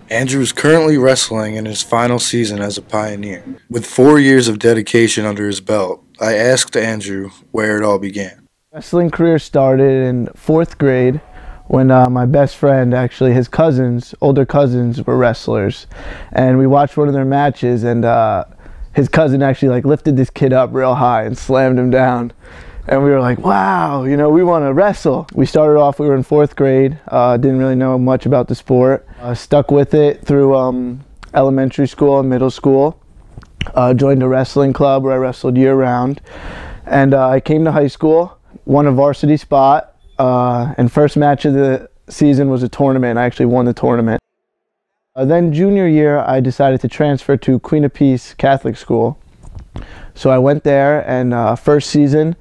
Andrew is currently wrestling in his final season as a Pioneer. With 4 years of dedication under his belt, I asked Andrew where it all began. Wrestling career started in 4th grade when my best friend, actually his cousins, older cousins, were wrestlers. And we watched one of their matches, and his cousin actually lifted this kid up real high and slammed him down. And we were like, wow, we want to wrestle. We started off, we were in 4th grade, didn't really know much about the sport. Stuck with it through elementary school and middle school. Joined a wrestling club where I wrestled year-round. And I came to high school, won a varsity spot, and first match of the season was a tournament. I actually won the tournament. Then junior year, I decided to transfer to Queen of Peace Catholic School. So I went there, and first season,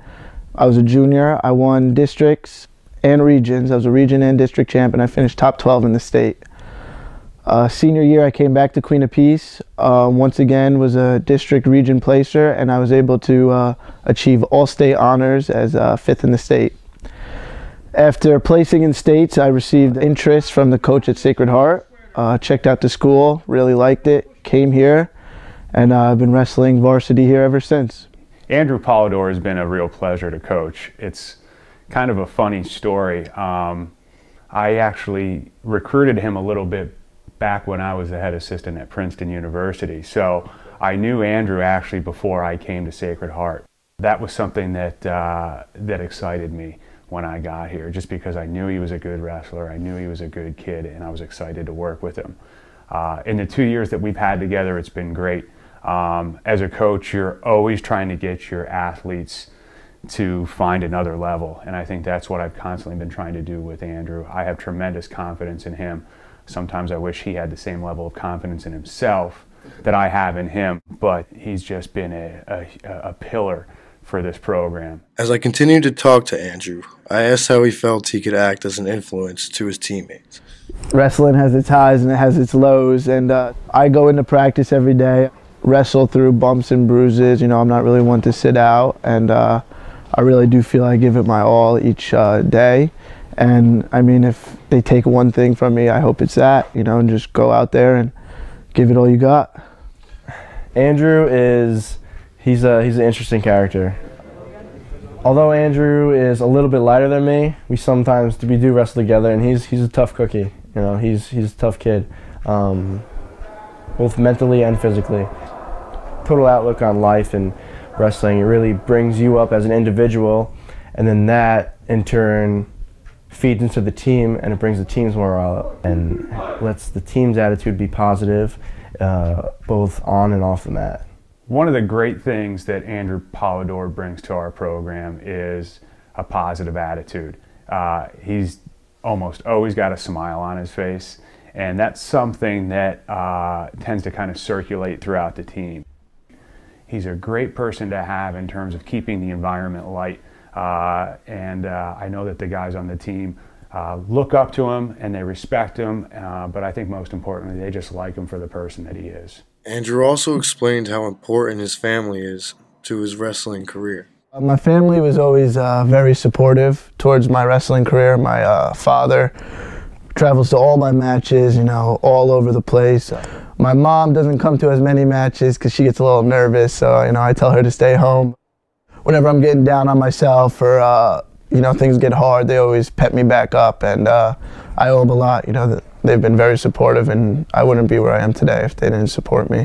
I was a junior. I won districts and regions. I was a region and district champ, and I finished top 12 in the state. Senior year, I came back to Queen of Peace. Once again, was a district region placer, and I was able to achieve all-state honors as 5th in the state. After placing in states, I received interest from the coach at Sacred Heart. Checked out the school, really liked it, came here, and I've been wrestling varsity here ever since. Andrew Polidore has been a real pleasure to coach. It's kind of a funny story. I actually recruited him a little bit back when I was the head assistant at Princeton University. So I knew Andrew actually before I came to Sacred Heart. That was something that, that excited me when I got here, just because I knew he was a good wrestler, I knew he was a good kid, and I was excited to work with him. In the 2 years that we've had together, it's been great. As a coach, you're always trying to get your athletes to find another level, and I think that's what I've constantly been trying to do with Andrew. I have tremendous confidence in him. Sometimes I wish he had the same level of confidence in himself that I have in him, but he's just been a pillar for this program. As I continued to talk to Andrew, I asked how he felt he could act as an influence to his teammates. Wrestling has its highs and it has its lows, and I go into practice every day, wrestle through bumps and bruises. I'm not really one to sit out, and I really do feel I give it my all each day. And I mean, if they take one thing from me, I hope it's that, and just go out there and give it all you got. Andrew he's an interesting character. Although Andrew is a little bit lighter than me, we do wrestle together, and he's a tough cookie. He's a tough kid, both mentally and physically. Total outlook on life and wrestling, it really brings you up as an individual, and then that in turn feeds into the team, and it brings the team's morale up and lets the team's attitude be positive, both on and off the mat. One of the great things that Andrew Polidore brings to our program is a positive attitude. He's almost always got a smile on his face, and that's something that tends to kind of circulate throughout the team. He's a great person to have in terms of keeping the environment light, and I know that the guys on the team look up to him and they respect him, but I think most importantly they just like him for the person that he is. Andrew also explained how important his family is to his wrestling career. My family was always very supportive towards my wrestling career. My father travels to all my matches, all over the place. My mom doesn't come to as many matches because she gets a little nervous, so I tell her to stay home. Whenever I'm getting down on myself or things get hard, they always pep me back up, and I owe them a lot. They've been very supportive, and I wouldn't be where I am today if they didn't support me.